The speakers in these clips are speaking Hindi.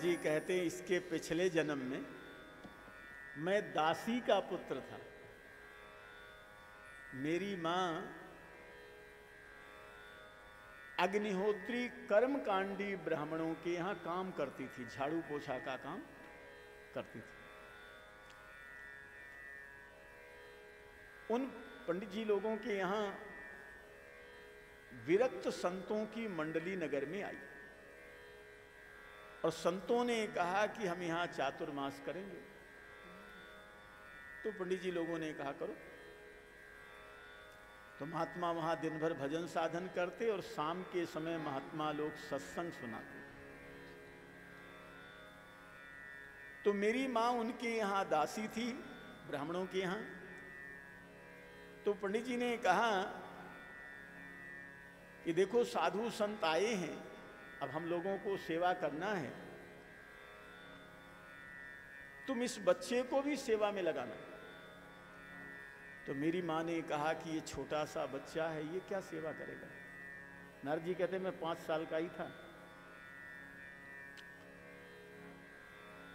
जी कहते हैं इसके पिछले जन्म में मैं दासी का पुत्र था। मेरी मां अग्निहोत्री कर्मकांडी ब्राह्मणों के यहां काम करती थी, झाड़ू पोछा का काम करती थी। उन पंडित जी लोगों के यहां विरक्त संतों की मंडली नगर में आई और संतों ने कहा कि हम यहां चातुर्मास करेंगे। तो पंडित जी लोगों ने कहा करो। तो महात्मा वहां दिन भर भजन साधन करते और शाम के समय महात्मा लोग सत्संग सुनाते। तो मेरी मां उनके यहां दासी थी, ब्राह्मणों के यहां। तो पंडित जी ने कहा कि देखो साधु संत आए हैं, अब हम लोगों को सेवा करना है, तुम इस बच्चे को भी सेवा में लगाना। तो मेरी मां ने कहा कि ये छोटा सा बच्चा है, ये क्या सेवा करेगा। नारद जी कहते मैं 5 साल का ही था।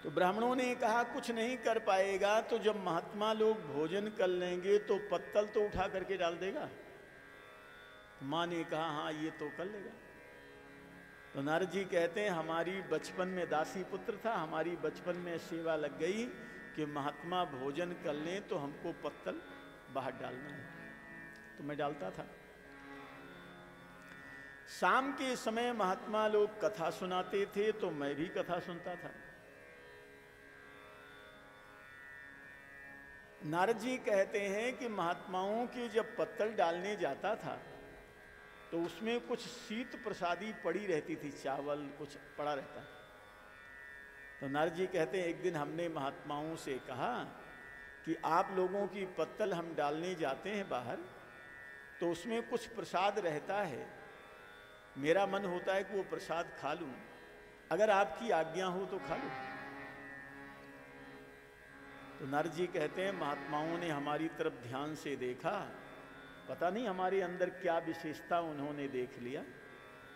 तो ब्राह्मणों ने कहा कुछ नहीं कर पाएगा, तो जब महात्मा लोग भोजन कर लेंगे तो पत्तल तो उठा करके डाल देगा। मां ने कहा हाँ ये तो कर लेगा। तो नारद जी कहते हैं हमारी बचपन में दासी पुत्र था, हमारी बचपन में सेवा लग गई कि महात्मा भोजन कर लें तो हमको पत्तल बाहर डालना है, तो मैं डालता था। शाम के समय महात्मा लोग कथा सुनाते थे तो मैं भी कथा सुनता था। नारद जी कहते हैं कि महात्माओं के जब पत्तल डालने जाता था तो उसमें कुछ शीत प्रसादी पड़ी रहती थी, चावल कुछ पड़ा रहता। तो नारद जी कहते हैं एक दिन हमने महात्माओं से कहा कि आप लोगों की पत्तल हम डालने जाते हैं बाहर, तो उसमें कुछ प्रसाद रहता है, मेरा मन होता है कि वो प्रसाद खा लूं, अगर आपकी आज्ञा हो तो खा लूं। तो नारद जी कहते हैं महात्माओं ने हमारी तरफ ध्यान से देखा, पता नहीं हमारे अंदर क्या विशेषता उन्होंने देख लिया,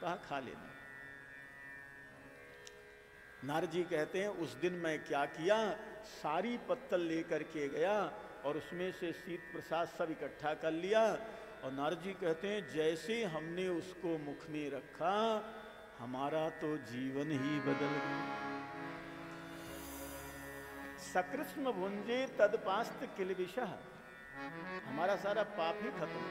कहा खा लेना। नारद जी कहते हैं उस दिन मैं क्या किया, सारी पत्तल लेकर के गया और उसमें से शीत प्रसाद सब इकट्ठा कर लिया। और नारद जी कहते हैं जैसे हमने उसको मुख में रखा हमारा तो जीवन ही बदल गया। सकृष्ण भुंजे तदपास्त किलबिषः, हमारा सारा पाप ही खत्म।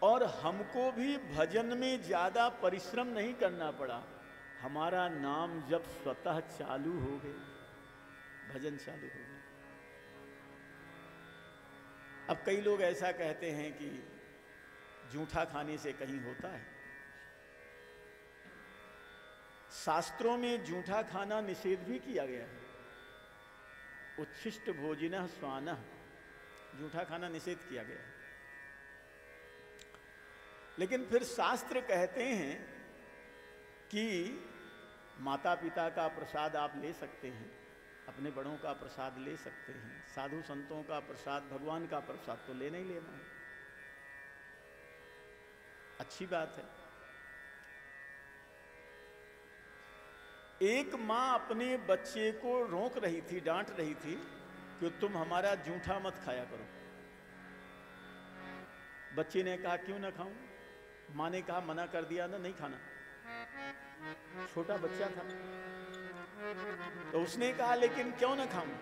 और हमको भी भजन में ज्यादा परिश्रम नहीं करना पड़ा, हमारा नाम जब स्वतः चालू हो गए, भजन चालू हो गए। अब कई लोग ऐसा कहते हैं कि जूठा खाने से कहीं होता है। शास्त्रों में जूठा खाना निषेध भी किया गया है। उच्छिष्ट भोजिनः स्वानः, जूठा खाना निषेध किया गया है। लेकिन फिर शास्त्र कहते हैं कि माता पिता का प्रसाद आप ले सकते हैं, अपने बड़ों का प्रसाद ले सकते हैं, साधु संतों का प्रसाद, भगवान का प्रसाद तो लेना ही लेना है। अच्छी बात है। एक मां अपने बच्चे को रोक रही थी, डांट रही थी कि तुम हमारा जूठा मत खाया करो। बच्चे ने कहा क्यों ना खाऊं। मां ने कहा मना कर दिया ना, नहीं खाना। छोटा बच्चा था। तो उसने कहा लेकिन क्यों ना खाऊं।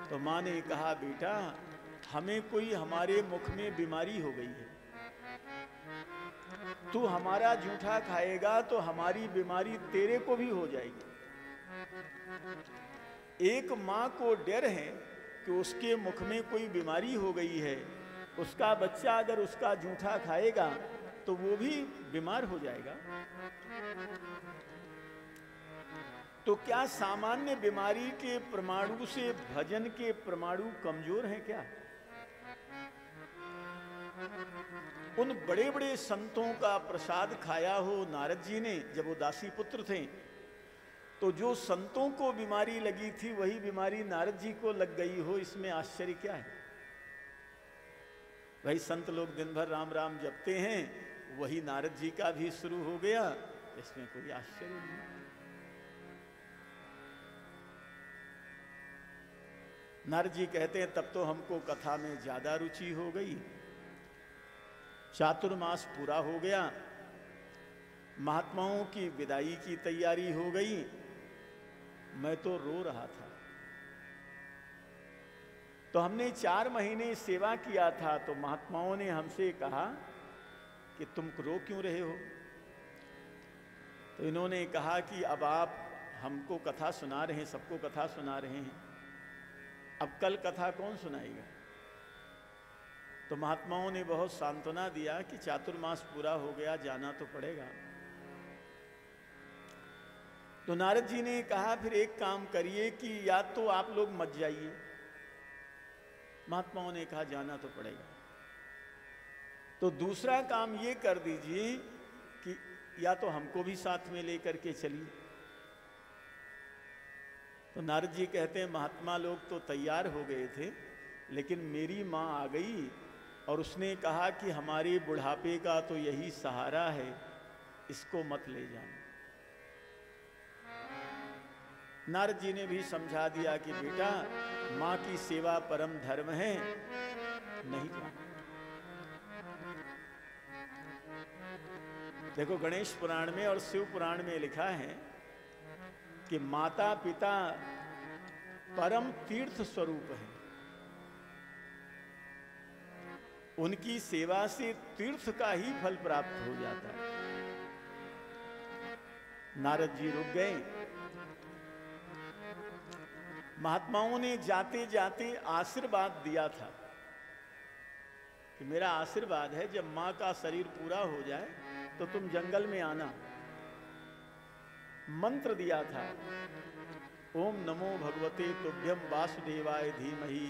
तो मां ने कहा बेटा हमें कोई हमारे मुख में बीमारी हो गई है, तू हमारा जूठा खाएगा तो हमारी बीमारी तेरे को भी हो जाएगी। एक मां को डर है कि उसके मुख में कोई बीमारी हो गई है, उसका बच्चा अगर उसका जूठा खाएगा तो वो भी बीमार हो जाएगा। तो क्या सामान्य बीमारी के परमाणु से भजन के परमाणु कमजोर हैं क्या? उन बड़े बड़े संतों का प्रसाद खाया हो नारद जी ने जब वो दासी पुत्र थे, तो जो संतों को बीमारी लगी थी वही बीमारी नारद जी को लग गई हो, इसमें आश्चर्य क्या है? भाई संत लोग दिन भर राम राम जपते हैं, वही नारद जी का भी शुरू हो गया, इसमें कोई आश्चर्य नहीं। नारद जी कहते हैं तब तो हमको कथा में ज्यादा रुचि हो गई। चातुर्मास पूरा हो गया, महात्माओं की विदाई की तैयारी हो गई, मैं तो रो रहा था। तो हमने 4 महीने सेवा किया था, तो महात्माओं ने हमसे कहा कि तुम रो क्यों रहे हो? तो इन्होंने कहा कि अब आप हमको कथा सुना रहे हैं, सबको कथा सुना रहे हैं, अब कल कथा कौन सुनाएगा? तो महात्माओं ने बहुत सांत्वना दिया कि चातुर्मास पूरा हो गया, जाना तो पड़ेगा। तो नारद जी ने कहा फिर एक काम करिए कि या तो आप लोग मत जाइए। महात्माओं ने कहा जाना तो पड़ेगा। तो दूसरा काम ये कर दीजिए कि या तो हमको भी साथ में लेकर के चलिए। तो नारद जी कहते हैं महात्मा लोग तो तैयार हो गए थे, लेकिन मेरी माँ आ गई और उसने कहा कि हमारे बुढ़ापे का तो यही सहारा है, इसको मत ले जाना। नारद जी ने भी समझा दिया कि बेटा माँ की सेवा परम धर्म है, नहीं जाना। देखो गणेश पुराण में और शिव पुराण में लिखा है कि माता पिता परम तीर्थ स्वरूप है, उनकी सेवा से तीर्थ का ही फल प्राप्त हो जाता है। नारद जी रुक गए। महात्माओं ने जाते जाते आशीर्वाद दिया था कि मेरा आशीर्वाद है जब मां का शरीर पूरा हो जाए तो तुम जंगल में आना। मंत्र दिया था, ओम नमो भगवते तुभ्यम वासुदेवाय धीमहि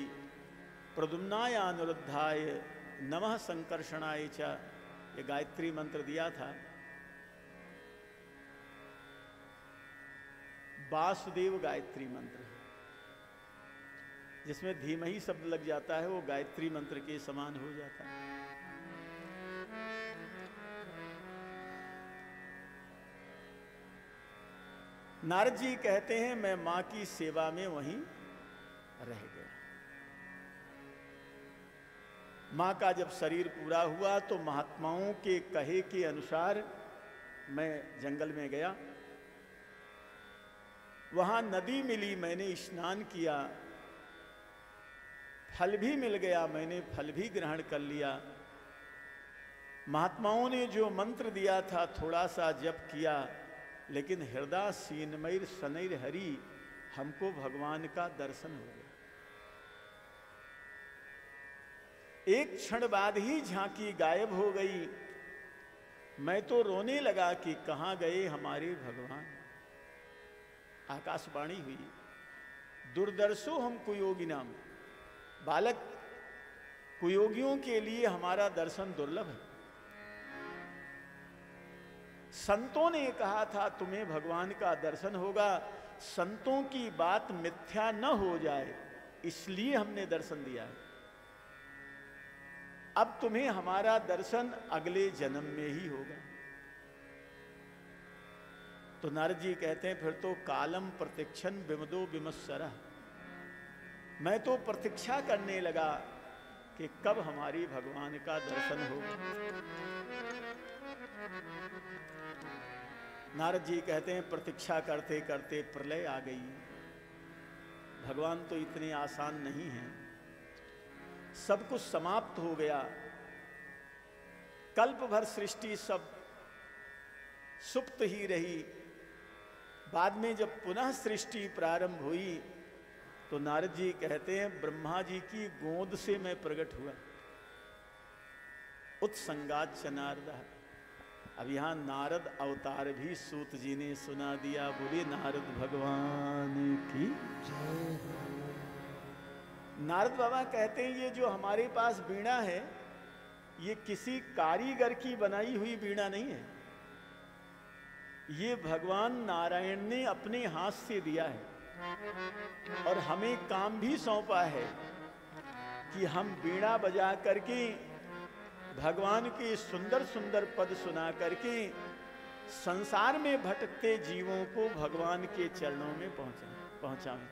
प्रद्युम्नाय अनुरुद्धाय नमः संकर्षणाय च, ये गायत्री मंत्र दिया था। वासुदेव गायत्री मंत्र है, जिसमें धीमहि शब्द लग जाता है, वो गायत्री मंत्र के समान हो जाता है। नारद जी कहते हैं मैं मां की सेवा में वहीं रह गया। मां का जब शरीर पूरा हुआ तो महात्माओं के कहे के अनुसार मैं जंगल में गया। वहां नदी मिली, मैंने स्नान किया, फल भी मिल गया, मैंने फल भी ग्रहण कर लिया। महात्माओं ने जो मंत्र दिया था थोड़ा सा जप किया, लेकिन हृदय सीनमैर शनैर हरि, हमको भगवान का दर्शन हो गया। एक क्षण बाद ही झांकी गायब हो गई। मैं तो रोने लगा कि कहां गए हमारे भगवान। आकाशवाणी हुई, दुर्दर्शो हम कुयोगी नाम, बालक कुयोगियों के लिए हमारा दर्शन दुर्लभ है। संतों ने कहा था तुम्हें भगवान का दर्शन होगा, संतों की बात मिथ्या न हो जाए इसलिए हमने दर्शन दिया है। अब तुम्हें हमारा दर्शन अगले जन्म में ही होगा। तो नारद जी कहते हैं फिर तो कालम प्रतीक्षण विमदो विमत्सरः, मैं तो प्रतीक्षा करने लगा कि कब हमारी भगवान का दर्शन होगा। नारद जी कहते हैं प्रतीक्षा करते करते प्रलय आ गई। भगवान तो इतने आसान नहीं हैं। सब कुछ समाप्त हो गया। कल्प भर सृष्टि सब सुप्त ही रही। बाद में जब पुनः सृष्टि प्रारंभ हुई तो नारद जी कहते हैं ब्रह्मा जी की गोद से मैं प्रकट हुआ। उत्संगात च नारद। अब यहां नारद अवतार भी सूत जी ने सुना दिया। बोले नारद भगवान की जय। नारद बाबा कहते हैं ये जो हमारे पास वीणा है ये किसी कारीगर की बनाई हुई वीणा नहीं है, ये भगवान नारायण ने अपने हाथ से दिया है और हमें काम भी सौंपा है कि हम वीणा बजा करके भगवान के सुंदर सुंदर पद सुना करके संसार में भटकते जीवों को भगवान के चरणों में पहुंचाएं।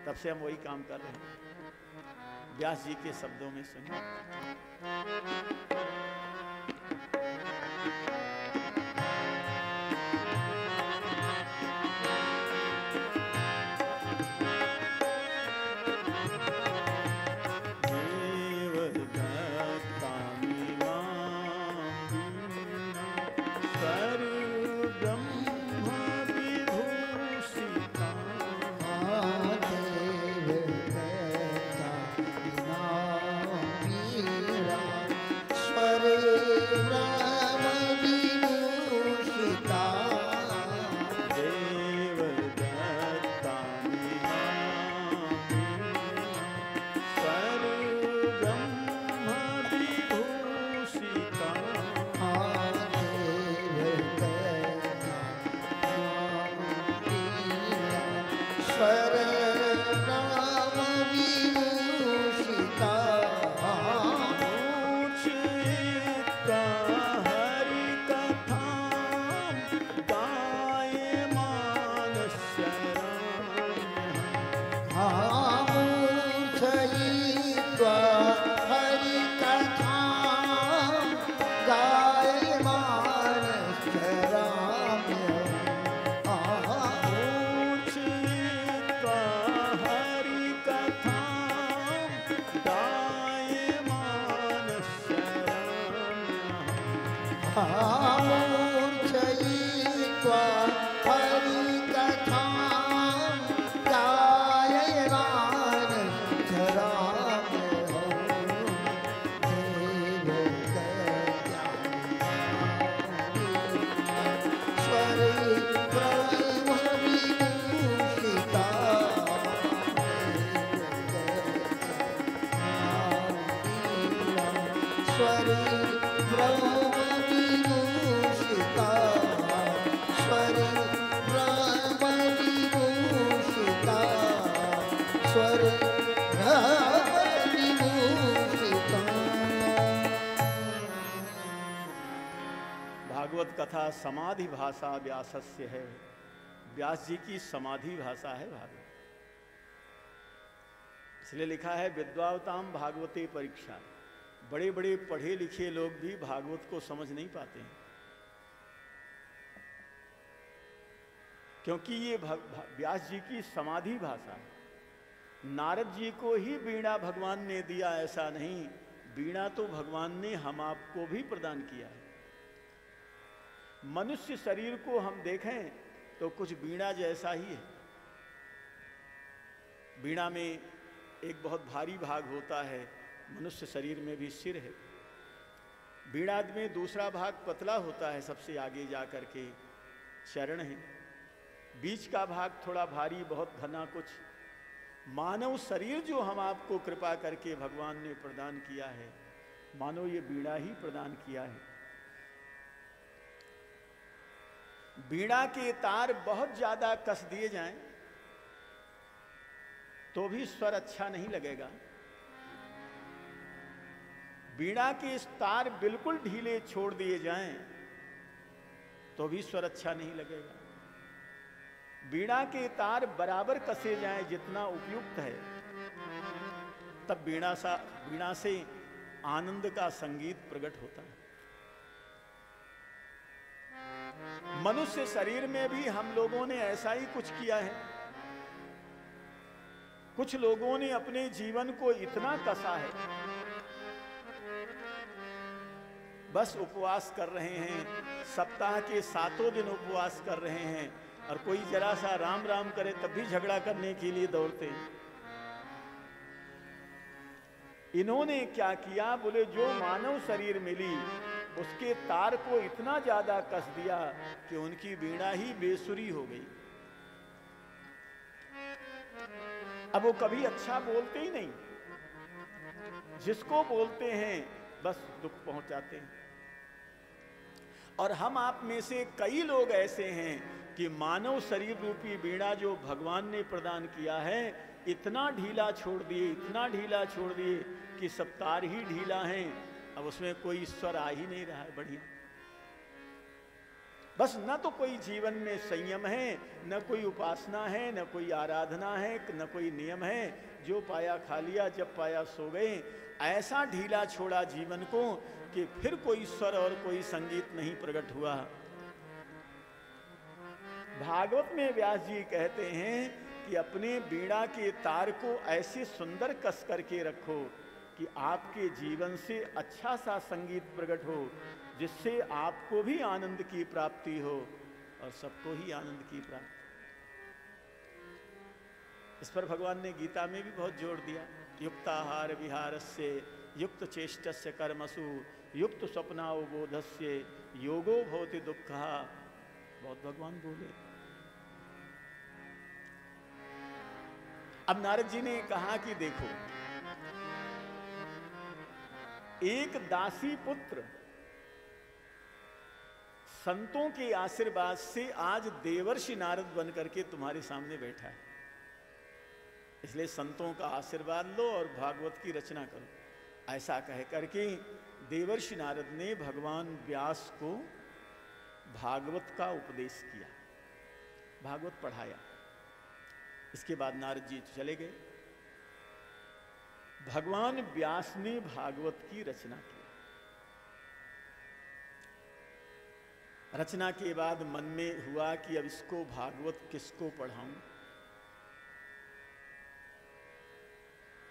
तब से हम वही काम कर रहे हैं। व्यास जी के शब्दों में सुनिए। भागवत कथा समाधि भाषा व्यासस्य है। व्यास जी की समाधि भाषा है भागवत। इसलिए लिखा है विद्वावताम भागवते परीक्षा। बड़े बड़े पढ़े लिखे लोग भी भागवत को समझ नहीं पाते हैं, क्योंकि ये व्यास जी की समाधि भाषा है। नारद जी को ही वीणा भगवान ने दिया ऐसा नहीं, वीणा तो भगवान ने हम आपको भी प्रदान किया है। मनुष्य शरीर को हम देखें तो कुछ वीणा जैसा ही है। वीणा में एक बहुत भारी भाग होता है, मनुष्य शरीर में भी सिर है। वीणा में दूसरा भाग पतला होता है, सबसे आगे जा करके चरण है। बीच का भाग थोड़ा भारी, बहुत घना कुछ। मानव शरीर जो हम आपको कृपा करके भगवान ने प्रदान किया है, मानो ये वीणा ही प्रदान किया है। वीणा के तार बहुत ज्यादा कस दिए जाएं तो भी स्वर अच्छा नहीं लगेगा। वीणा के तार बिल्कुल ढीले छोड़ दिए जाएं तो भी स्वर अच्छा नहीं लगेगा। वीणा के तार बराबर कसे जाएं जितना उपयुक्त है, तब वीणा से आनंद का संगीत प्रकट होता है। मनुष्य शरीर में भी हम लोगों ने ऐसा ही कुछ किया है। कुछ लोगों ने अपने जीवन को इतना कसा है, बस उपवास कर रहे हैं, सप्ताह के 7 दिन उपवास कर रहे हैं, और कोई जरा सा राम राम करे तब भी झगड़ा करने के लिए दौड़ते हैं। इन्होंने क्या किया, बोले जो मानव शरीर मिली उसके तार को इतना ज्यादा कस दिया कि उनकी वीणा ही बेसुरी हो गई। अब वो कभी अच्छा बोलते ही नहीं, जिसको बोलते हैं बस दुख पहुंचाते हैं। और हम आप में से कई लोग ऐसे हैं कि मानव शरीर रूपी वीणा जो भगवान ने प्रदान किया है, इतना ढीला छोड़ दिए, इतना ढीला छोड़ दिए कि सब तार ही ढीला हैं, अब उसमें कोई ईश्वर आ ही नहीं रहा है। बढ़िया, बस न तो कोई जीवन में संयम है, न कोई उपासना है, न कोई आराधना है, न कोई नियम है। जो पाया खा लिया, जब पाया सो गए। ऐसा ढीला छोड़ा जीवन को कि फिर कोई स्वर और कोई संगीत नहीं प्रकट हुआ। भागवत में व्यास जी कहते हैं कि अपने बीड़ा के तार को ऐसे सुंदर कस करके रखो कि आपके जीवन से अच्छा सा संगीत प्रकट हो, जिससे आपको भी आनंद की प्राप्ति हो और सबको ही आनंद की प्राप्ति। इस पर भगवान ने गीता में भी बहुत जोर दिया। युक्ताहार विहारस्य युक्त चेष्टस्य कर्मसु युक्त स्वप्नावबोधस्य योगो भवति दुःखः। बहुत भगवान बोले। अब नारद जी ने कहा कि देखो, एक दासी पुत्र संतों के आशीर्वाद से आज देवर्षि नारद बन करके तुम्हारे सामने बैठा है। इसलिए संतों का आशीर्वाद लो और भागवत की रचना करो। ऐसा कह करके देवर्षि नारद ने भगवान व्यास को भागवत का उपदेश किया, भागवत पढ़ाया। इसके बाद नारद जी चले गए। भगवान व्यास ने भागवत की रचना की। रचना के बाद मन में हुआ कि अब इसको भागवत किसको पढ़ाऊं।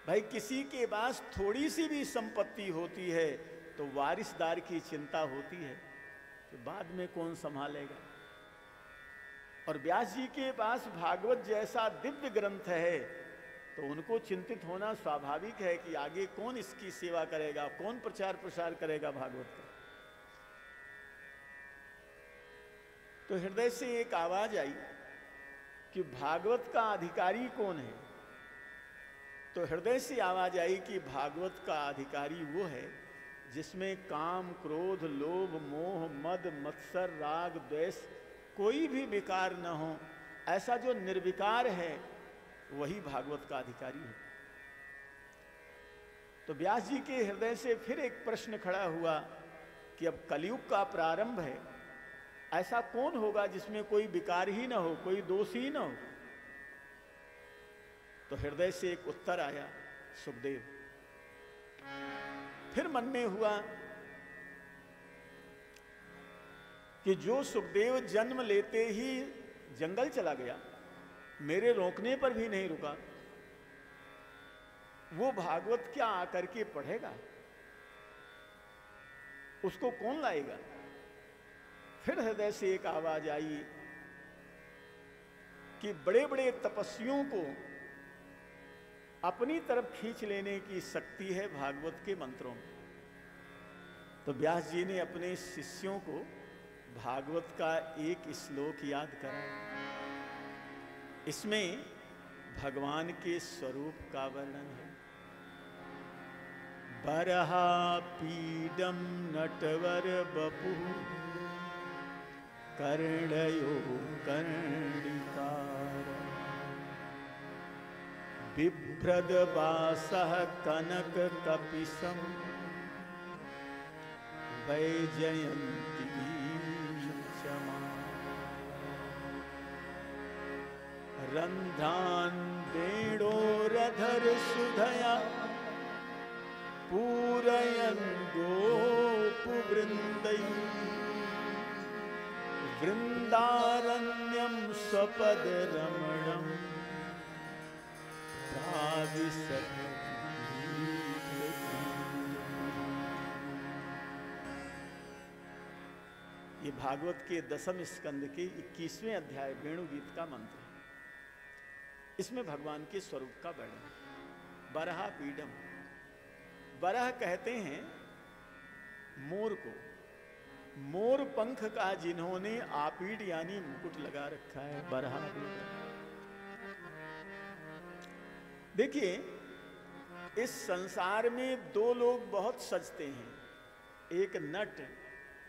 भाई, किसी के पास थोड़ी सी भी संपत्ति होती है तो वारिसदार की चिंता होती है कि बाद में कौन संभालेगा। और व्यास जी के पास भागवत जैसा दिव्य ग्रंथ है तो उनको चिंतित होना स्वाभाविक है कि आगे कौन इसकी सेवा करेगा, कौन प्रचार प्रसार करेगा भागवत का। तो हृदय से एक आवाज आई कि भागवत का अधिकारी कौन है। तो हृदय से आवाज आई कि भागवत का अधिकारी वो है जिसमें काम, क्रोध, लोभ, मोह, मद, मत्सर, राग, द्वेष कोई भी विकार न हो। ऐसा जो निर्विकार है वही भागवत का अधिकारी है। तो व्यास जी के हृदय से फिर एक प्रश्न खड़ा हुआ कि अब कलयुग का प्रारंभ है, ऐसा कौन होगा जिसमें कोई विकार ही ना हो, कोई दोष ही ना हो। तो हृदय से एक उत्तर आया, सुखदेव। फिर मन में हुआ कि जो सुखदेव जन्म लेते ही जंगल चला गया, मेरे रोकने पर भी नहीं रुका, वो भागवत क्या आकर के पढ़ेगा, उसको कौन लाएगा। फिर हृदय से एक आवाज आई कि बड़े बड़े तपस्वियों को अपनी तरफ खींच लेने की शक्ति है भागवत के मंत्रों में। तो व्यास जी ने अपने शिष्यों को भागवत का एक श्लोक याद कराया। इसमें भगवान के स्वरूप का वर्णन है। बरहा पीडम नटवर बपु कर्णयो कर्णिकार बिभ्रद वासः कनक कपिशम वैजयंती क्षमा रंध्रान वेणोरधर सुधया पूरयन् गोपवृन्दै वृन्दारण्यं स्वपदरमणम् ये भागवत के 10वें स्कंद के 21वें अध्याय वेणु गीत का मंत्र है। इसमें भगवान के स्वरूप का वर्णन। बरहा पीडम, बरह कहते हैं मोर को। मोर पंख का जिन्होंने आपीड यानी मुकुट लगा रखा है, बरहा पीडम। देखिए, इस संसार में दो लोग बहुत सजते हैं, एक नट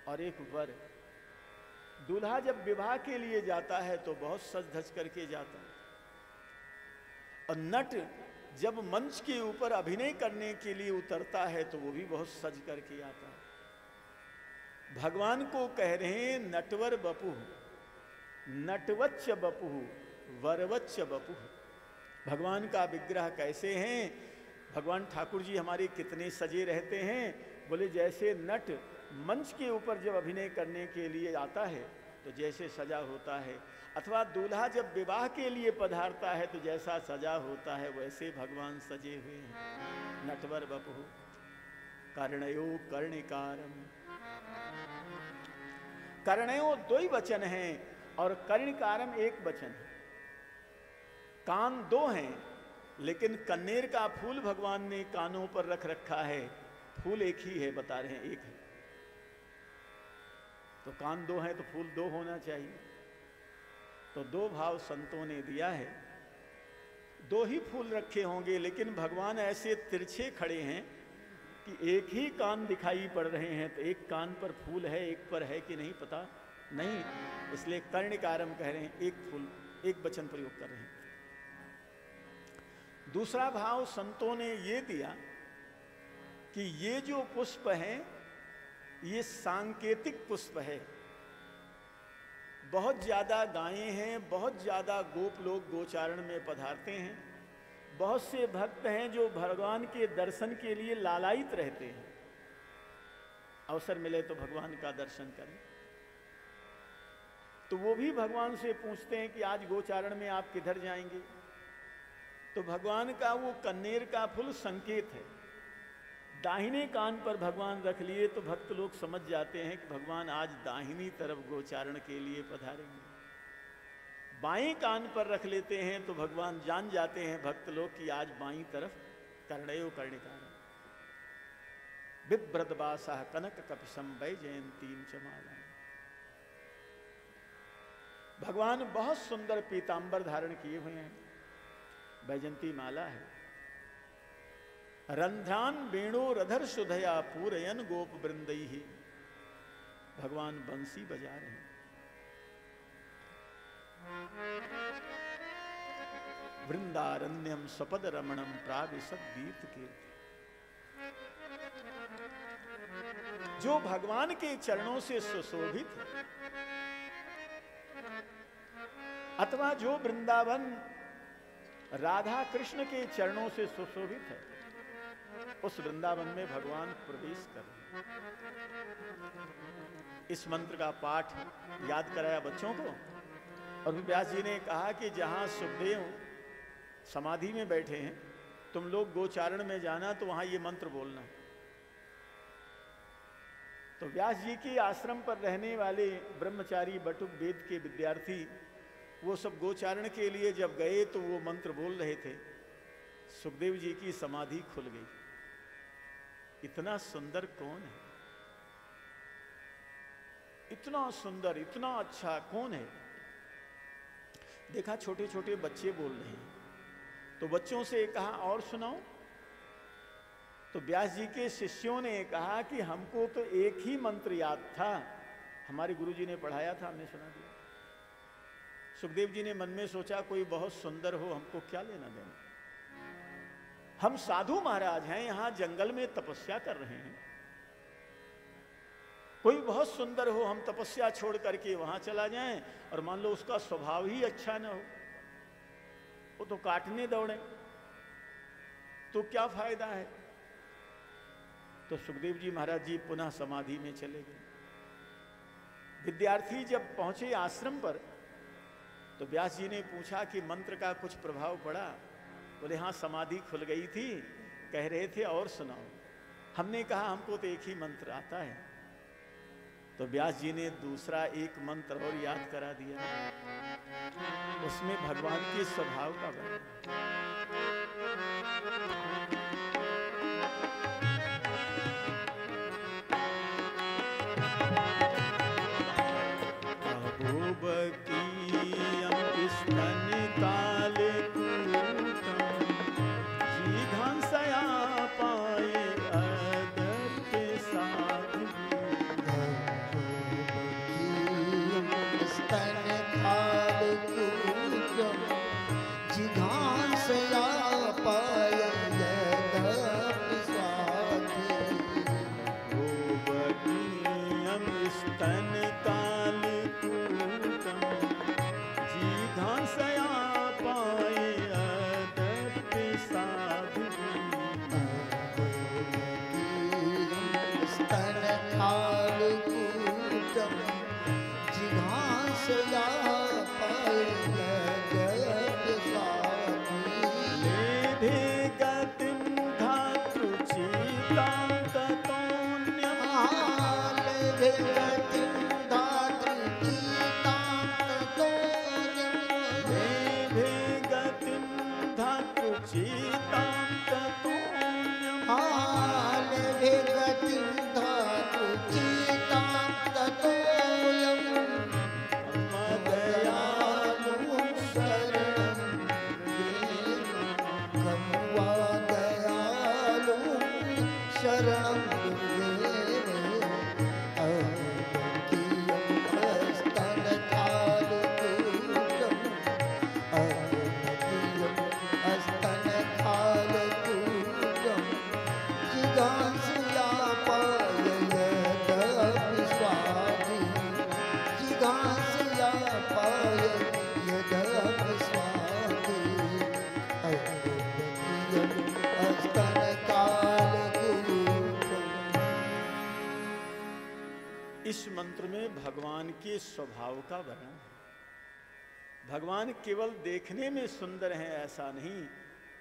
और एक वर। दूल्हा जब विवाह के लिए जाता है तो बहुत सज धज करके जाता है, और नट जब मंच के ऊपर अभिनय करने के लिए उतरता है तो वो भी बहुत सज करके आता है। भगवान को कह रहे हैं नटवर बपु, नटवच्च बपु, वरवच्च बपु। भगवान का विग्रह कैसे हैं? भगवान ठाकुर जी हमारे कितने सजे रहते हैं? बोले जैसे नट मंच के ऊपर जब अभिनय करने के लिए आता है तो जैसे सजा होता है, अथवा दूल्हा जब विवाह के लिए पधारता है तो जैसा सजा होता है वैसे भगवान सजे हुए हैं। नटवर बपु कर्णयो कर्णिकारम। कर्णयो दो ही वचन हैं और कर्णिकारम एक वचन है। कान दो हैं लेकिन कन्नेर का फूल भगवान ने कानों पर रख रखा है, फूल एक ही है, बता रहे हैं एक है। तो कान दो हैं तो फूल दो होना चाहिए। तो दो भाव संतों ने दिया है। दो ही फूल रखे होंगे लेकिन भगवान ऐसे तिरछे खड़े हैं कि एक ही कान दिखाई पड़ रहे हैं, तो एक कान पर फूल है एक पर है कि नहीं पता नहीं, इसलिए कर्णिकारम कह रहे हैं, एक फूल एक वचन प्रयोग कर रहे हैं। दूसरा भाव संतों ने ये दिया कि ये जो पुष्प है ये सांकेतिक पुष्प है। बहुत ज्यादा गायें हैं, बहुत ज्यादा गोप लोग गोचारण में पधारते हैं, बहुत से भक्त हैं जो भगवान के दर्शन के लिए लालायित रहते हैं। अवसर मिले तो भगवान का दर्शन करें। तो वो भी भगवान से पूछते हैं कि आज गोचारण में आप किधर जाएंगे? तो भगवान का वो कन्नेर का फूल संकेत है। दाहिने कान पर भगवान रख लिए तो भक्त लोग समझ जाते हैं कि भगवान आज दाहिनी तरफ गोचारण के लिए पधारेंगे। बाएं कान पर रख लेते हैं तो भगवान जान जाते हैं भक्त लोग कि आज बाईं तरफ कर्णयो कर्णिकारम। बिभ्रतवासः कनक कपिशं वैजयन्तीं च मालां। भगवान बहुत सुंदर पीतांबर धारण किए हुए हैं, वैजयंती माला है। रंध्रान वेणोरधर सुधया पूरयन गोप वृंदैहि। भगवान बंसी बजा रहे हैं। वृंदारण्यम सपद रमणम प्राविशद गीत कीर्ति। जो भगवान के चरणों से सुशोभित है, अथवा जो वृंदावन राधा कृष्ण के चरणों से सुशोभित है, उस वृंदावन में भगवान प्रवेश कर रहे हैं। इस मंत्र का पाठ याद कराया बच्चों को, और व्यास जी ने कहा कि जहां सुखदेव समाधि में बैठे हैं, तुम लोग गोचारण में जाना तो वहां ये मंत्र बोलना। तो व्यास जी के आश्रम पर रहने वाले ब्रह्मचारी बटुक वेद के विद्यार्थी वो सब गोचारण के लिए जब गए तो वो मंत्र बोल रहे थे। सुखदेव जी की समाधि खुल गई। इतना सुंदर कौन है? इतना सुंदर, इतना अच्छा कौन है? देखा छोटे छोटे बच्चे बोल रहे हैं, तो बच्चों से कहा और सुनाओ। तो व्यास जी के शिष्यों ने कहा कि हमको तो एक ही मंत्र याद था, हमारे गुरुजी ने पढ़ाया था, हमने सुना दिया। सुखदेव जी ने मन में सोचा कोई बहुत सुंदर हो, हमको क्या लेना देना, हम साधु महाराज हैं, यहां जंगल में तपस्या कर रहे हैं। कोई बहुत सुंदर हो, हम तपस्या छोड़ करके वहां चला जाएं और मान लो उसका स्वभाव ही अच्छा ना हो, वो तो काटने दौड़े, तो क्या फायदा है? तो सुखदेव जी महाराज जी पुनः समाधि में चले गए। विद्यार्थी जब पहुंचे आश्रम पर तो व्यास जी ने पूछा कि मंत्र का कुछ प्रभाव पड़ा? बोले हाँ, समाधि खुल गई थी, कह रहे थे और सुनाओ। हमने कहा हमको तो एक ही मंत्र आता है। तो व्यास जी ने दूसरा एक मंत्र और याद करा दिया, उसमें भगवान के स्वभाव का वर्णन। जिघांसया हाल विगति धातु चीतां ततोऽयं दयालु शरणं खम्वा दयालु शरणं इस मंत्र में भगवान के स्वभाव का वर्णन है। भगवान केवल देखने में सुंदर हैं ऐसा नहीं,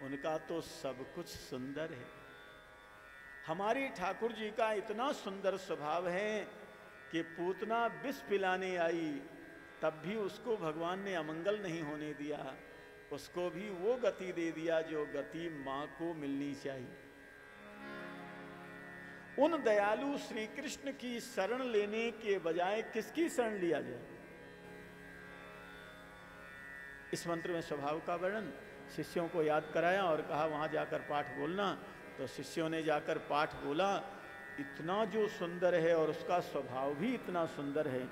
उनका तो सब कुछ सुंदर है। हमारे ठाकुर जी का इतना सुंदर स्वभाव है कि पूतना विष पिलाने आई तब भी उसको भगवान ने अमंगल नहीं होने दिया, उसको भी वो गति दे दिया जो गति मां को मिलनी चाहिए। उन दयालु श्री कृष्ण की शरण लेने के बजाय किसकी शरण लिया जाए? इस मंत्र में स्वभाव का वर्णन शिष्यों को याद कराया और कहा वहां जाकर पाठ बोलना। तो शिष्यों ने जाकर पाठ बोला। इतना जो सुंदर है और उसका स्वभाव भी इतना सुंदर है।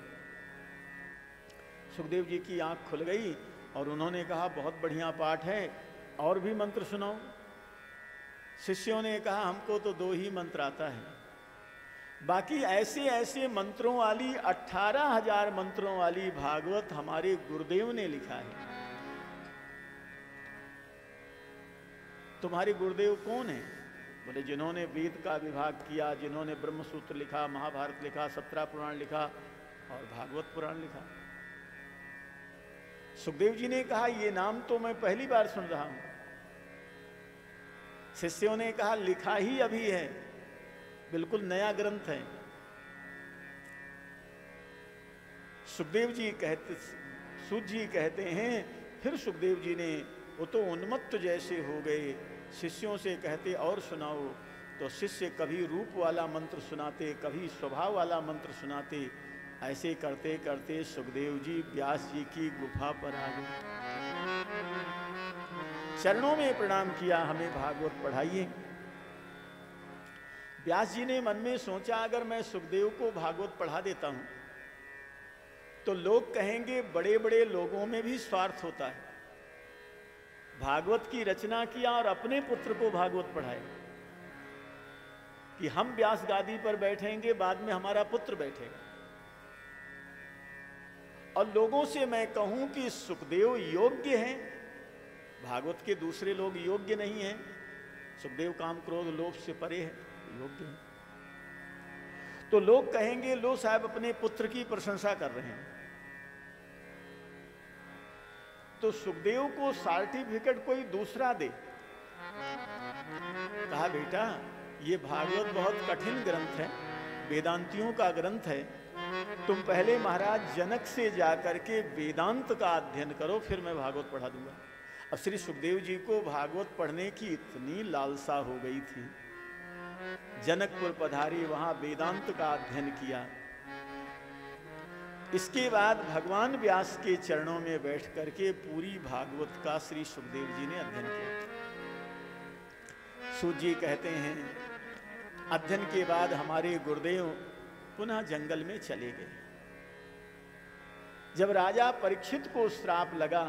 सुखदेव जी की आंख खुल गई और उन्होंने कहा बहुत बढ़िया पाठ है, और भी मंत्र सुनाओ। शिष्यों ने कहा हमको तो 2 ही मंत्र आता है, बाकी ऐसे ऐसे मंत्रों वाली 18,000 मंत्रों वाली भागवत हमारे गुरुदेव ने लिखा है। तुम्हारे गुरुदेव कौन है? बोले जिन्होंने वेद का विभाग किया, जिन्होंने ब्रह्मसूत्र लिखा, महाभारत लिखा, 17 पुराण लिखा और भागवत पुराण लिखा। सुखदेव जी ने कहा ये नाम तो मैं पहली बार सुन रहा हूं। शिष्यों ने कहा लिखा ही अभी है, बिल्कुल नया ग्रंथ है। सुखदेव जी कहते, सूत जी कहते हैं फिर सुखदेव जी ने वो तो उन्मत्त जैसे हो गए, शिष्यों से कहते और सुनाओ। तो शिष्य कभी रूप वाला मंत्र सुनाते, कभी स्वभाव वाला मंत्र सुनाते। ऐसे करते करते सुखदेव जी व्यास जी की गुफा पर आ गए। चरणों में प्रणाम किया, हमें भागवत पढ़ाइए। व्यास जी ने मन में सोचा अगर मैं सुखदेव को भागवत पढ़ा देता हूं तो लोग कहेंगे बड़े बड़े लोगों में भी स्वार्थ होता है। भागवत की रचना किया और अपने पुत्र को भागवत पढ़ाए कि हम व्यास गादी पर बैठेंगे, बाद में हमारा पुत्र बैठेगा। और लोगों से मैं कहूं कि सुखदेव योग्य हैं, भागवत के दूसरे लोग योग्य नहीं हैं। सुखदेव काम क्रोध लोभ से परे है, योग्य है। तो लोग कहेंगे लो साहब अपने पुत्र की प्रशंसा कर रहे हैं। तो सुखदेव को सर्टिफिकेट कोई दूसरा दे। कहा बेटा ये भागवत बहुत कठिन ग्रंथ है, वेदांतियों का ग्रंथ है, तुम पहले महाराज जनक से जाकर के वेदांत का अध्ययन करो, फिर मैं भागवत पढ़ा दूंगा। अब श्री सुखदेव जी को भागवत पढ़ने की इतनी लालसा हो गई थी, जनकपुर पधारी, वहां वेदांत का अध्ययन किया। इसके बाद भगवान व्यास के चरणों में बैठ करके पूरी भागवत का श्री सुखदेव जी ने अध्ययन किया। सूत जी कहते हैं अध्ययन के बाद हमारे गुरुदेव पुनः जंगल में चले गए। जब राजा परीक्षित को श्राप लगा,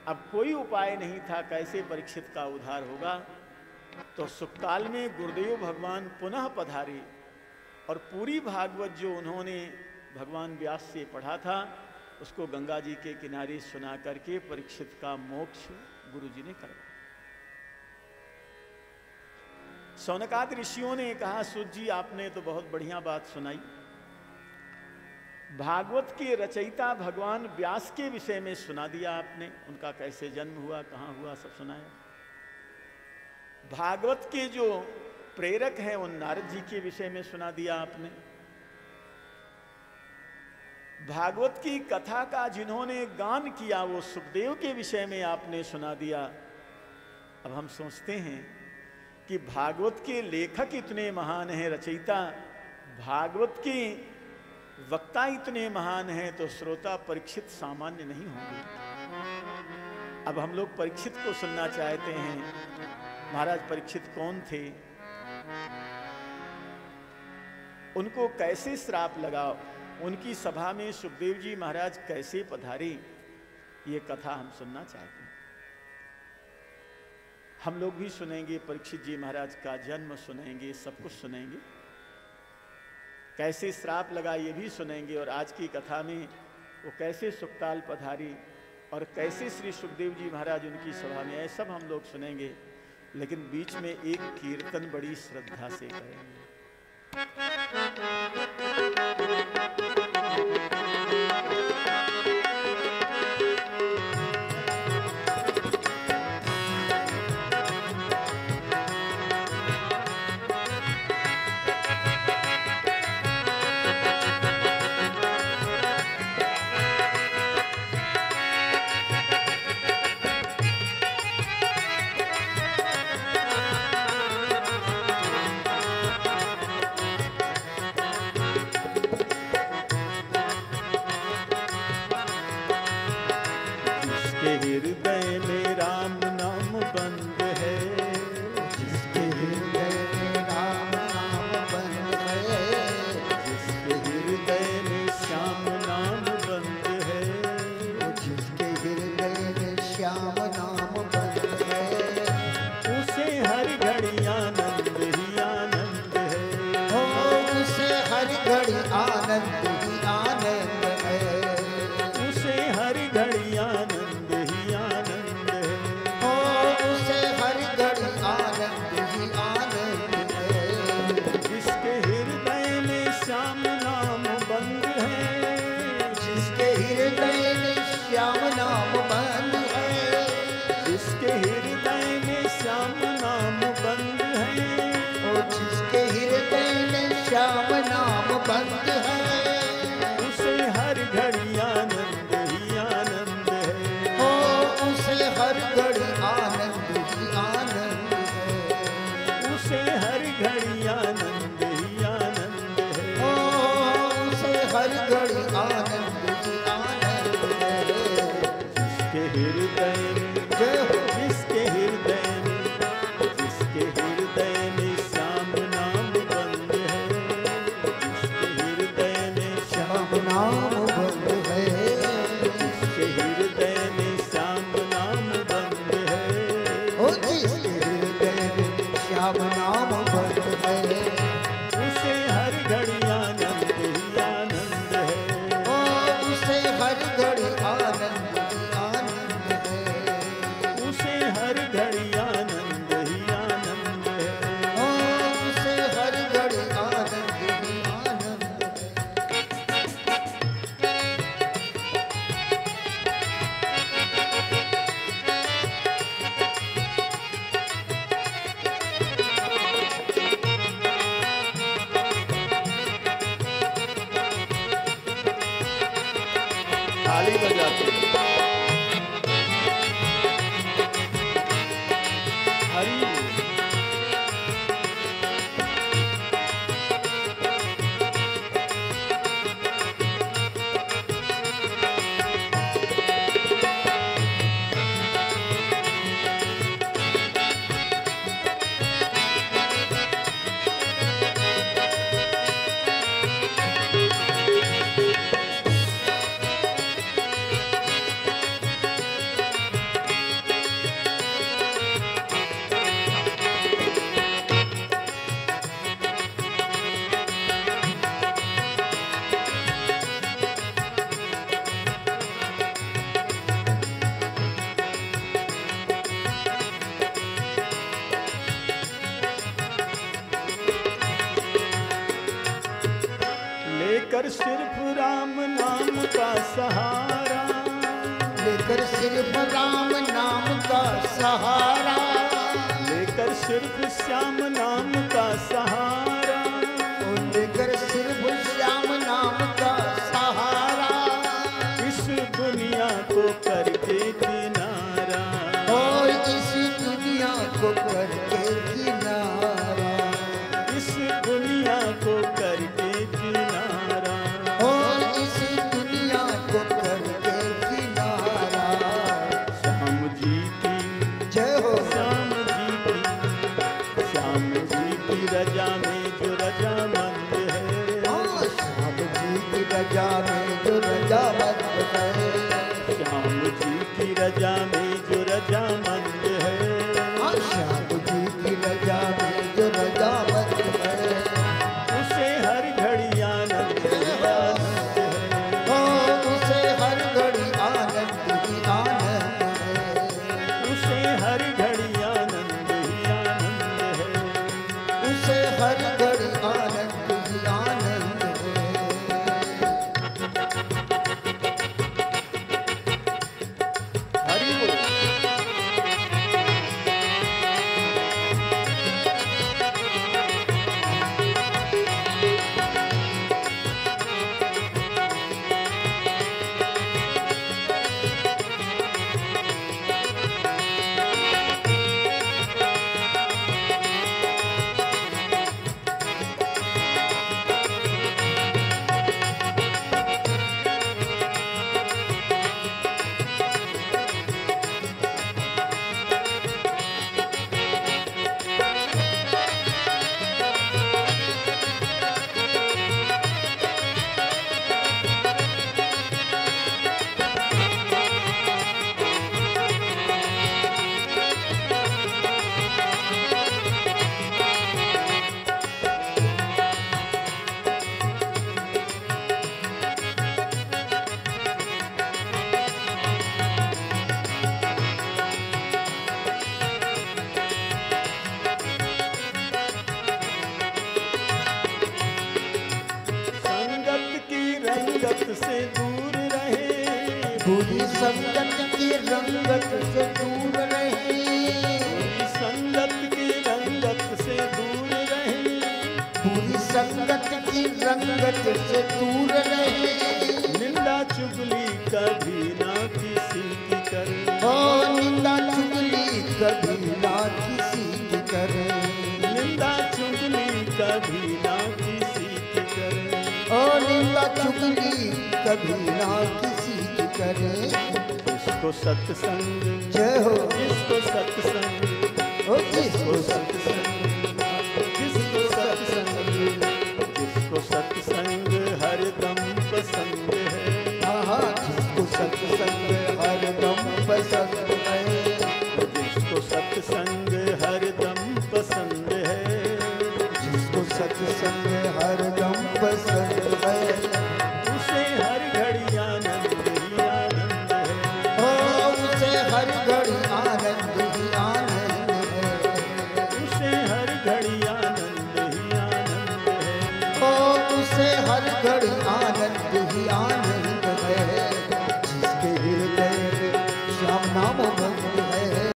अब कोई उपाय नहीं था कैसे परीक्षित का उद्धार होगा, तो सुखकाल में गुरुदेव भगवान पुनः पधारे और पूरी भागवत जो उन्होंने भगवान व्यास से पढ़ा था उसको गंगा जी के किनारे सुना करके परीक्षित का मोक्ष गुरु जी ने करवाया। सौनकादि ऋषियों ने कहा सूत जी आपने तो बहुत बढ़िया बात सुनाई, भागवत के रचयिता भगवान व्यास के विषय में सुना दिया आपने, उनका कैसे जन्म हुआ, कहां हुआ, सब सुनाया। भागवत के जो प्रेरक हैं उन नारद जी के विषय में सुना दिया आपने। भागवत की कथा का जिन्होंने गान किया वो सुखदेव के विषय में आपने सुना दिया। अब हम सोचते हैं कि भागवत के लेखक इतने महान हैं, रचयिता, भागवत के वक्ता इतने महान हैं, तो श्रोता परीक्षित सामान्य नहीं होंगे। अब हम लोग परीक्षित को सुनना चाहते हैं। महाराज परीक्षित कौन थे, उनको कैसे श्राप लगा, उनकी सभा में सुखदेव जी महाराज कैसे पधारे, ये कथा हम सुनना चाहते हैं। हम लोग भी सुनेंगे, परीक्षित जी महाराज का जन्म सुनेंगे, सब कुछ सुनेंगे, कैसे श्राप लगा ये भी सुनेंगे, और आज की कथा में वो कैसे सुखताल पधारी और कैसे श्री सुखदेव जी महाराज उनकी सभा में आए, सब हम लोग सुनेंगे। लेकिन बीच में एक कीर्तन बड़ी श्रद्धा से करेंगे। हृदय में राम नाम बंद है, जिसके हृदय में राम नाम बंद है, जिसके हृदय में श्याम नाम बंद है, जिसके हृदय में श्याम नाम बंद है, उसे हर घड़ी आनंद ही आनंद है, हो उसे हर घड़ी आनंद ही आनंद है, उसे हर घड़ी आनंद ही आनंद है, हो उसे हर घड़ी आनंद ही आनंद है, जिसके हृदय में श्याम नाम बंद है, जिसके हृदय में श्याम नाम बंद है, जिसके हृदय में श्याम नाम बंद है, ओ जिसके हृदय में श्याम नाम बंद है, उसे हर घड़ी आनंद ही आनंद है, हो उसे हर घड़ी आनंद ही आनंद है, उसे हर घड़ी आनंद ही आनंद है, हो उसे हर घड़ी आनंद ही आनंद है। जिसके हृदय में, जय हो। जिसके हृदय में, जिसके हृदय में श्याम नाम बंद है, जिसके हृदय में श्याम श्याम नाम बंद है, जिसके हृदय में श्याम नाम बंद है, हो जिसके हृदय में श्याम नाम बंद है, उसे हर घड़ी आनंद ही आनंद है, हो उसे हर घड़ी आनंद ही आनंद है, उसे हर घड़ी आनंद ही आनंद है, हो उसे हर घड़ी आनंद ही आनंद है। ताली बजाते हैं। हरि लेकर सिर्फ राम नाम का सहारा, लेकर सिर्फ राम नाम का सहारा, लेकर सिर्फ श्याम नाम का सहारा, लेकर सिर्फ श्याम नाम का सहारा, इस दुनिया को करके किनारा, और इस दुनिया को करके किनारा, रजा में जो रजामंद है, श्याम जी की रजा में जो रजामंद है, श्याम जी की रजा में जो रजामंद है, श्याम जी की रजा में जो रजामंद है, उसे हर घड़ी आनंद ही आनंद है, उसे हर घड़ी आनंद ही आनंद है, उसे हर घड़ी आनंद ही आनंद है, उसे हर घड़ी आनंद ही आनंद है। हरि बोल। से दूर रहे, बुरी संगत की रंगत से दूर रहे, बुरी संगत की रंगत से दूर रहे, बुरी संगत की रंगत से दूर रहे, निंदा चुगली कभी ना किसी की करे, निंदा चुगली कभी ना किसी की करे, निंदा चुगली कभी ना किसी की करे, निंदा चुगली कभी ना किसी की करे। जिसको सत्संग जय हो, जिसको सत्संग, जिसको सत्संग, जिसको सत्संग, जिसको सत्संग हरदम पसंद है, जिसको सत्संग हरदम पसंद है, जिसको सत्संग हरदम पसंद है, जिसको सत्संग हरदम पसंद है, उसे हर घड़ी आनंद ही आनंद है, उसे हर घड़ी आनंद ही आनंद है, उसे हर घड़ी आनंद ही आनंद है, उसे हर घड़ी आनंद ही आनंद है, जिसके हृदय में श्याम नाम बंद है।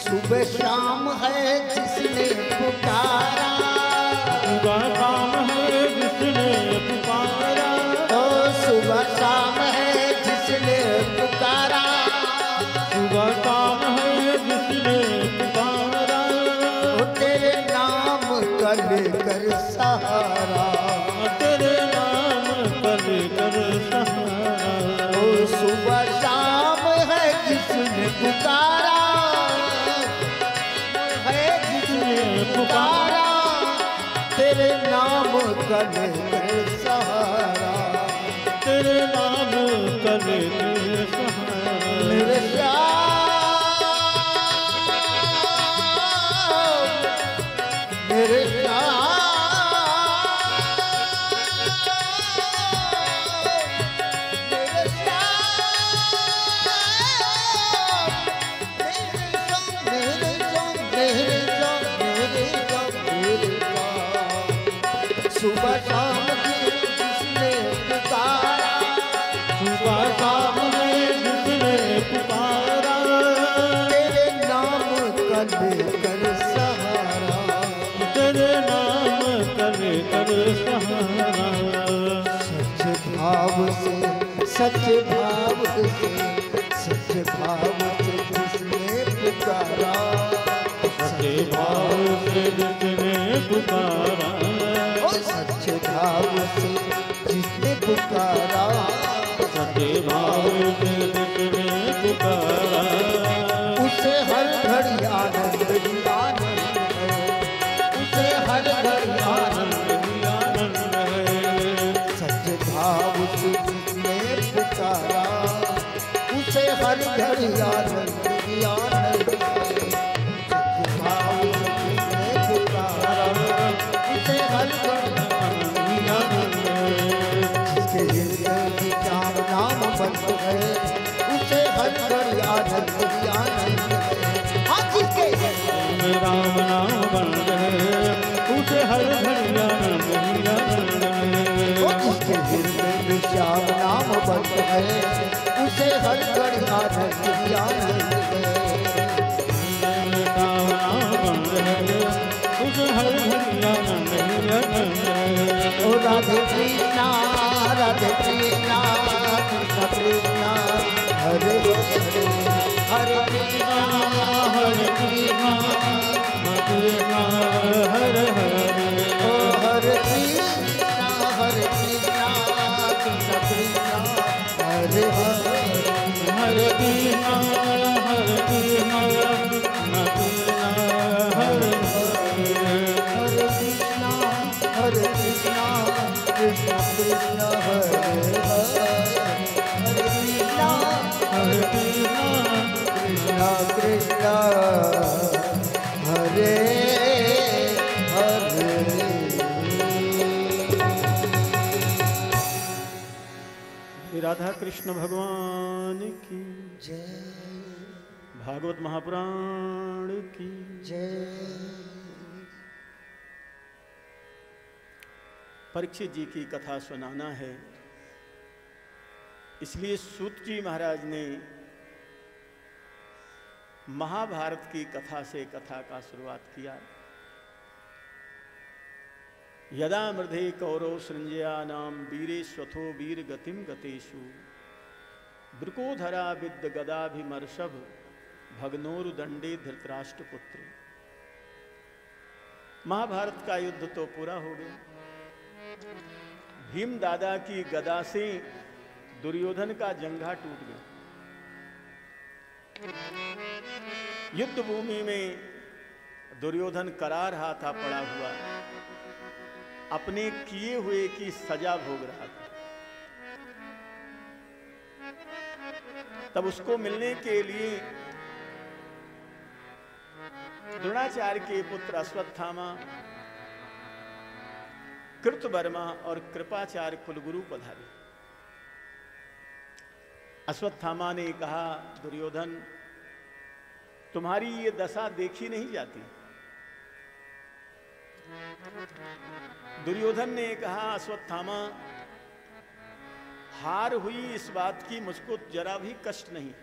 सुबह शाम है जिसने पुकारा, सुबह शाम है जिसने पुकारा, सुबह शाम है जिसने पुकारा, सुबह शाम है जिसने पुकारा, तेरे नाम कल कर सहारा, तेरे नाम कल कर सहारा, सुबह शाम है जिसने पुकारा, पुकारा, तेरे नाम कल कर सहारा, करे तेरे सहारा। मेरे श्याम, मेरे श्याम, सुबह शाम जिसने पुकारा, सुबह शाम में जिसने पुकारा, तेरे नाम का लेकर सहारा, तेरे नाम करे कर सहारा। सच्चे भाव से, सच्चे भाव से, सच्चे भाव से जिसने पुकारा, सच्चे भाव से जिसने पुकारा, सच्चे भाव से जिसने पुकारा, सच्चे भाव से जिसने पुकारा, उसे हर घड़ी आनंद ही आनंद है, उसे हर घड़ी आनंद ही आनंद है। सच्चे भाव से जिसने पुकारा, उसे हर घड़ी आनंद ही आनंद है। सच्चे भाव से जिसने पुकारा, उसे हर घड़ी आनंद ही आनंद है। जिसके हृदय में श्याम नाम बंद है, उसे हर घड़ी आनंद ही आनंद है। हाँ, जिसके राम नाम बंद है, उसे हर घड़ी आनंद ही आनंद है। जिसके हृदय में श्याम नाम बंद है, उसे हर घड़ी आनंद ही आनंद है। राम नाम बंद है, उसे हर घड़ी आनंद ही आनंद है। ओ राधे कृष्णा, राधे कृष्णा, कृष्ण कृष्णा, हरे हरे, हरे कृष्णा, हरे कृष्णा, कृष्णा हरे हरे। ओ हरे कृष्णा, हरे कृष्णा, कृष्ण कृष्णा, हरे हरे, हरे कृष्णा हरे कृष्णा, कृष्णा हरे हरे। हरे कृष्णा, हरे कृष्णा, कृष्ण कृष्ण, हरे हरे, हरे कृष्णा, हरे कृष्णा कृष्ण कृष्ण, हरे हरे। राधा कृष्ण भगवान की जय, भागवत महापुराण की जय। परीक्षित जी की कथा सुनाना है, इसलिए सूत जी महाराज ने महाभारत की कथा से कथा का शुरुआत किया। यदा मृधे कौरव सृंजयानाम वीरेश्वथो वीर गतिम गतेषु वृकोधरा विद्य गदाभिमर्षभ भग्नोरुदंडे धृतराष्ट्रपुत्र। महाभारत का युद्ध तो पूरा हो गया। भीम दादा की गदा से दुर्योधन का जंघा टूट गया। युद्ध भूमि में दुर्योधन करार हाथा पड़ा हुआ अपने किए हुए की सजा भोग रहा था। तब उसको मिलने के लिए द्रोणाचार्य के पुत्र अश्वत्थामा, कृतवर्मा और कृपाचार्य कुलगुरु पधारे। अश्वत्थामा ने कहा, दुर्योधन तुम्हारी ये दशा देखी नहीं जाती। दुर्योधन ने कहा, अश्वत्थामा हार हुई इस बात की मुझको जरा भी कष्ट नहीं।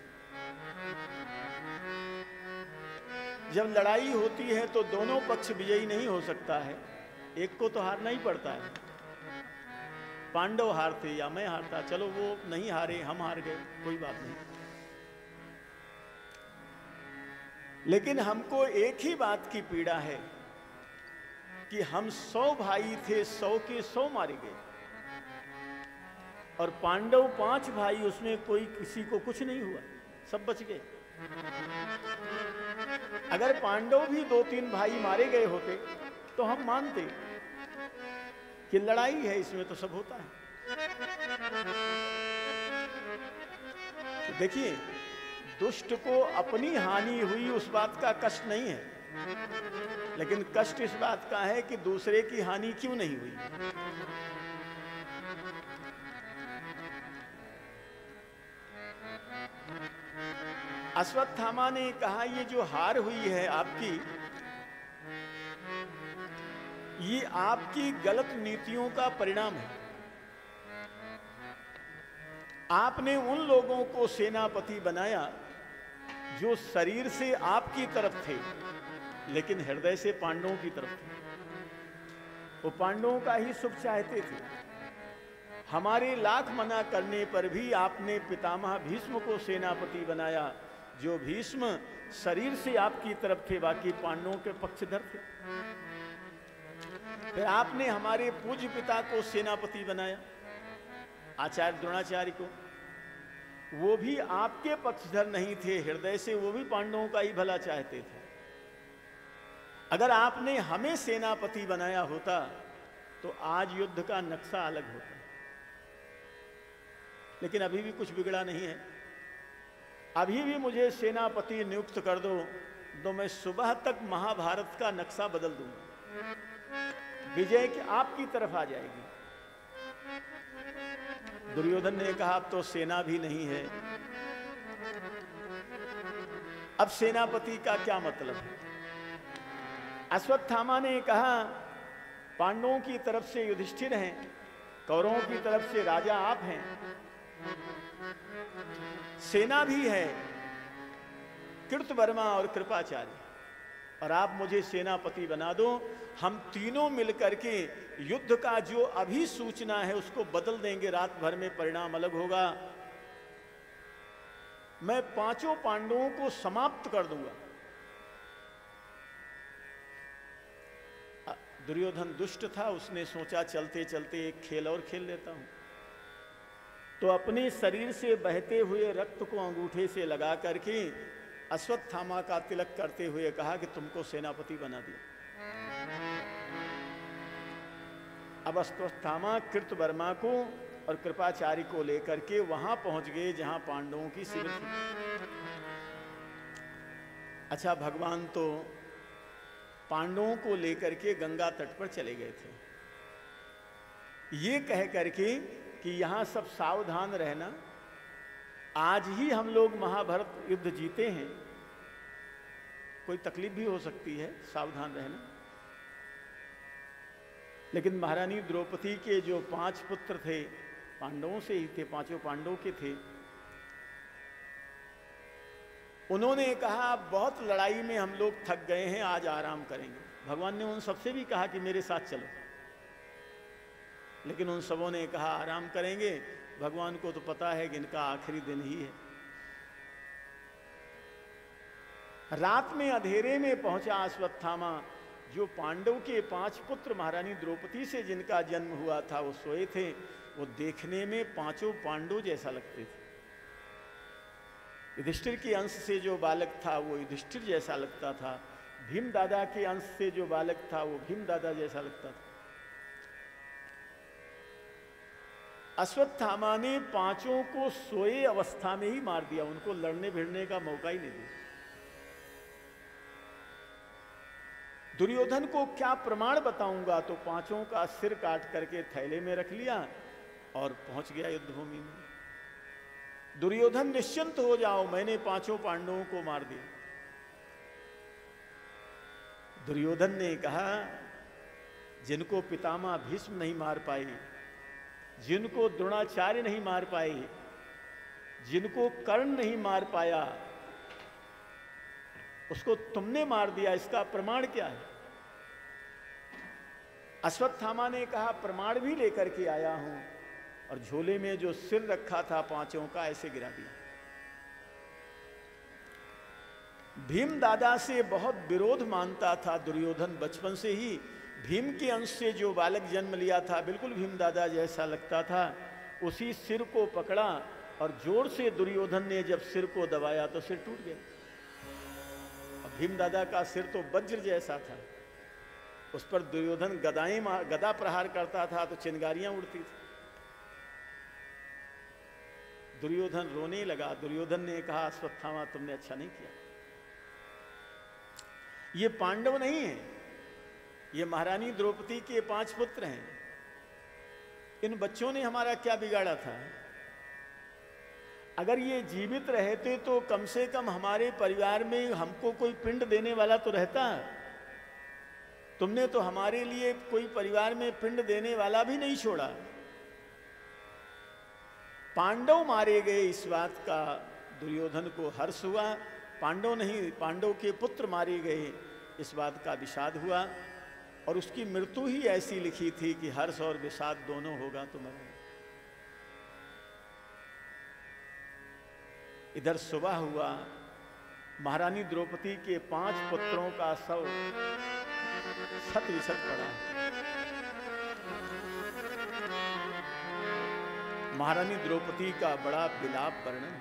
जब लड़ाई होती है तो दोनों पक्ष विजयी नहीं हो सकता है, एक को तो हारना ही पड़ता है। पांडव हारते या मैं हारता, चलो वो नहीं हारे, हम हार गए, कोई बात नहीं। लेकिन हमको एक ही बात की पीड़ा है कि हम 100 भाई थे, 100 के 100 मारे गए, और पांडव 5 भाई, उसमें कोई किसी को कुछ नहीं हुआ, सब बच गए। अगर पांडव भी 2-3 भाई मारे गए होते तो हम मानते कि लड़ाई है, इसमें तो सब होता है। तो देखिए, दुष्ट को अपनी हानि हुई उस बात का कष्ट नहीं है, लेकिन कष्ट इस बात का है कि दूसरे की हानि क्यों नहीं हुई। अश्वत्थामा ने कहा, ये जो हार हुई है आपकी, ये आपकी गलत नीतियों का परिणाम है। आपने उन लोगों को सेनापति बनाया जो शरीर से आपकी तरफ थे, लेकिन हृदय से पांडवों की तरफ थे। वो पांडवों का ही सुख चाहते थे। हमारे लाख मना करने पर भी आपने पितामह भीष्म को सेनापति बनाया, जो भीष्म शरीर से आपकी तरफ थे, बाकी पांडवों के पक्षधर थे। फिर आपने हमारे पूज्य पिता को सेनापति बनाया, आचार्य द्रोणाचार्य को। वो भी आपके पक्षधर नहीं थे, हृदय से वो भी पांडवों का ही भला चाहते थे। अगर आपने हमें सेनापति बनाया होता तो आज युद्ध का नक्शा अलग होता, लेकिन अभी भी कुछ बिगड़ा नहीं है। अभी भी मुझे सेनापति नियुक्त कर दो तो मैं सुबह तक महाभारत का नक्शा बदल दूंगा, विजय की आपकी तरफ आ जाएगी। दुर्योधन ने कहा, अब तो सेना भी नहीं है, अब सेनापति का क्या मतलब है। अश्वत्थामा ने कहा, पांडवों की तरफ से युधिष्ठिर हैं, कौरवों की तरफ से राजा आप हैं, सेना भी है कृतवर्मा और कृपाचार्य, और आप मुझे सेनापति बना दो। हम तीनों मिलकर के युद्ध का जो अभी सूचना है उसको बदल देंगे, रात भर में परिणाम अलग होगा। मैं पांचों पांडवों को समाप्त कर दूंगा। दुर्योधन दुष्ट था, उसने सोचा चलते चलते एक खेल और खेल लेता हूं। तो अपने शरीर से बहते हुए रक्त को अंगूठे से लगा करके अश्वत्थामा का तिलक करते हुए कहा कि तुमको सेनापति बना दिया। अब अश्वत्थामा कृतवर्मा को और कृपाचार्य को लेकर के वहां पहुंच गए जहां पांडवों की शिविर थी। अच्छा, भगवान तो पांडवों को लेकर के गंगा तट पर चले गए थे, ये कह करके कि यहां सब सावधान रहना, आज ही हम लोग महाभारत युद्ध जीते हैं, कोई तकलीफ भी हो सकती है, सावधान रहना। लेकिन महारानी द्रौपदी के जो 5 पुत्र थे, पांडवों से ही थे, पांचों पांडवों के थे, उन्होंने कहा बहुत लड़ाई में हम लोग थक गए हैं, आज आराम करेंगे। भगवान ने उन सबसे भी कहा कि मेरे साथ चलो, लेकिन उन सबों ने कहा आराम करेंगे। भगवान को तो पता है कि इनका आखिरी दिन ही है। रात में अंधेरे में पहुंचा अश्वत्थामा, जो पांडव के 5 पुत्र महारानी द्रौपदी से जिनका जन्म हुआ था वो सोए थे। वो देखने में पांचों पांडव जैसा लगते थे। युधिष्ठिर के अंश से जो बालक था वो युधिष्ठिर जैसा लगता था, भीम दादा के अंश से जो बालक था वो भीम दादा जैसा लगता था। अश्वत्थामा ने पांचों को सोए अवस्था में ही मार दिया, उनको लड़ने भिड़ने का मौका ही नहीं दिया। दुर्योधन को क्या प्रमाण बताऊंगा, तो पांचों का सिर काट करके थैले में रख लिया और पहुंच गया युद्धभूमि में। दुर्योधन निश्चिंत हो जाओ, मैंने पांचों पांडवों को मार दिया। दुर्योधन ने कहा, जिनको पितामह भीष्म नहीं मार पाए, जिनको द्रोणाचार्य नहीं मार पाए, जिनको कर्ण नहीं मार पाया, उसको तुमने मार दिया, इसका प्रमाण क्या है? अश्वत्थामा ने कहा, प्रमाण भी लेकर के आया हूं, और झोले में जो सिर रखा था पांचों का ऐसे गिरा दिया। भीम दादा से बहुत विरोध मानता था दुर्योधन बचपन से ही। भीम के अंश से जो बालक जन्म लिया था बिल्कुल भीम दादा जैसा लगता था। उसी सिर को पकड़ा और जोर से दुर्योधन ने जब सिर को दबाया तो सिर टूट गया। भीम दादा का सिर तो वज्र जैसा था, उस पर दुर्योधन गदा प्रहार करता था तो चिंगारियां उड़ती थी। दुर्योधन रोने लगा। दुर्योधन ने कहा, अश्वत्थामा तुमने अच्छा नहीं किया। ये पांडव नहीं है, ये महारानी द्रौपदी के 5 पुत्र हैं। इन बच्चों ने हमारा क्या बिगाड़ा था? अगर ये जीवित रहते तो कम से कम हमारे परिवार में हमको कोई पिंड देने वाला तो रहता। तुमने तो हमारे लिए कोई परिवार में पिंड देने वाला भी नहीं छोड़ा। पांडव मारे गए, इस बात का दुर्योधन को हर्ष हुआ। पांडव नहीं, पांडव के पुत्र मारे गए, इस बात का विषाद हुआ। और उसकी मृत्यु ही ऐसी लिखी थी कि हर्ष और विषाद दोनों होगा तुम्हारा। इधर सुबह हुआ, महारानी द्रौपदी के 5 पुत्रों का शव छत विछत पड़ा। महारानी द्रौपदी का बड़ा विलाप वर्णन।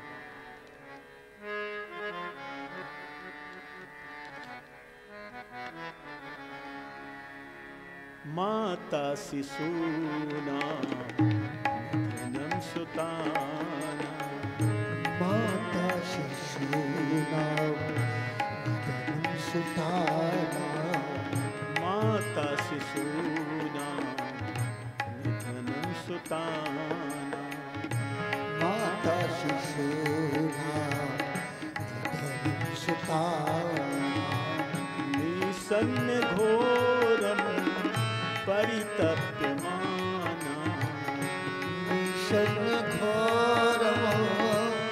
माता शिशूना निधनं सुताना, माता शिशूना निधनं सुताना, माता शिशूना निधनं सुताना, माता शिशूना निधनं सुताना, निसन्न घोरम परितप्यमाना, निसन्न घोरम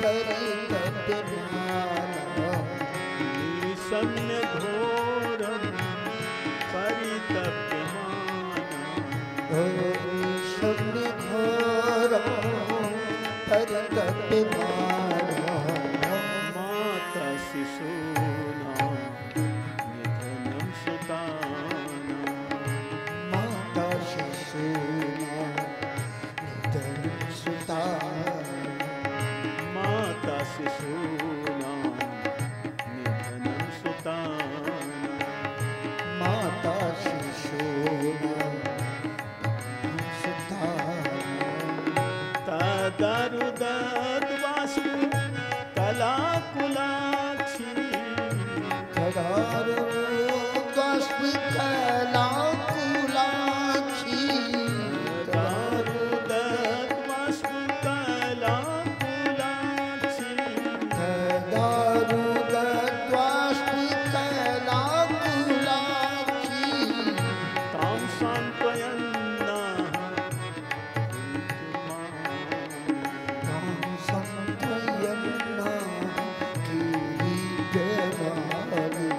परितप्यमाना, निसन्न घोरम परितप्यमाना, निसन्न घोरम परितप्यमाना, माता शिशूना निधनं सुताना, माता शिशूना निधनं सुताना, माता शिशूना निधनं सुताना, माता शिशूना निधनं सुताना, तदरुदद्वासु कलाकुलाक्षी, तदारुदद्वासु कलाकुलाक्षी, तदरुदद्वासु कलाकुलाक्षी, तदारुदद्वासु कलाकुलाक्षी, तां सान्त्वयन्ना तां सान्त्वयन्ना कीर्तिमानि,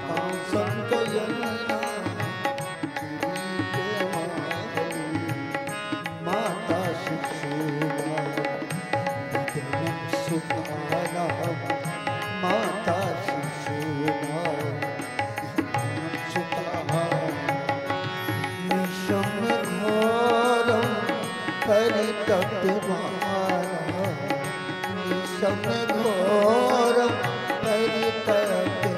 तां सान्त्वयन्ना कीर्तिमानि, माता शिशूना निधनं सुताना, माता शिशूना निधनं सुताना, निशं घोरं परितप्यमाना, निशं घोरं परितप्यमाना,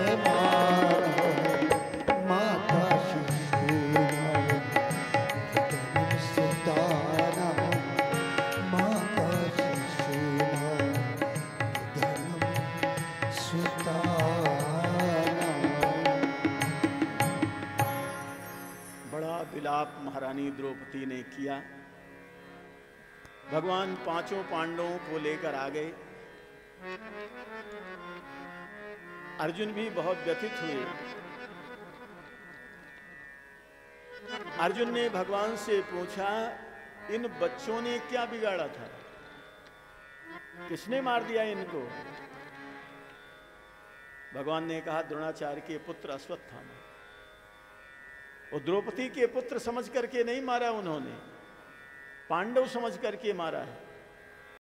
माता शिशूना निधनं सुताना, माता शिशूना निधनं सुताना। बड़ा विलाप महारानी द्रौपदी ने किया। भगवान 5 पांडवों को लेकर आ गए। अर्जुन भी बहुत व्यथित हुए। अर्जुन ने भगवान से पूछा, इन बच्चों ने क्या बिगाड़ा था? किसने मार दिया इनको? भगवान ने कहा, द्रोणाचार्य के पुत्र अश्वत्थामा। वो द्रौपदी के पुत्र समझ करके नहीं मारा उन्होंने, पांडव समझ करके मारा है।